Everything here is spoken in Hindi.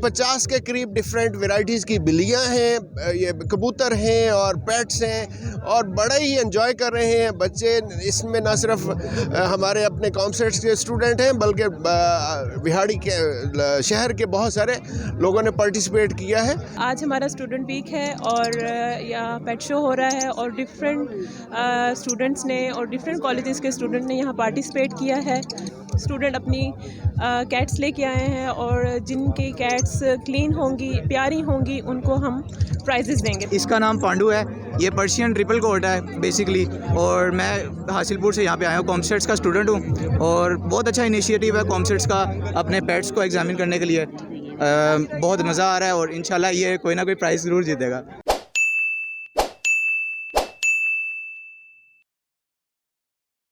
50 के करीब डिफरेंट वैरायटीज़ की बिल्लियाँ हैं, ये कबूतर हैं और पेट्स हैं, और बड़े ही एंजॉय कर रहे हैं बच्चे। इसमें ना सिर्फ हमारे अपने कॉमसेट्स के स्टूडेंट हैं बल्कि बिहाड़ी के शहर के बहुत सारे लोगों ने पार्टिसिपेट किया है। आज हमारा स्टूडेंट वीक है और यहाँ पेट शो हो रहा है और डिफरेंट स्टूडेंट्स ने और डिफरेंट कॉलेजेस के स्टूडेंट ने यहाँ पार्टिसिपेट किया है। स्टूडेंट अपनी कैट्स लेके आए हैं और जिनकी कैट्स क्लीन होंगी, प्यारी होंगी, उनको हम प्राइजेस देंगे। इसका नाम पांडू है, ये पर्शियन ट्रिपल कोट है बेसिकली, और मैं हासिलपुर से यहाँ पे आया हूँ, कॉमसेट्स का स्टूडेंट हूँ, और बहुत अच्छा इनिशिएटिव है कॉमसेट्स का अपने पेट्स को एग्जामिन करने के लिए। बहुत मज़ा आ रहा है और इंशाल्लाह ये कोई ना कोई प्राइज़ ज़रूर जीतेगा।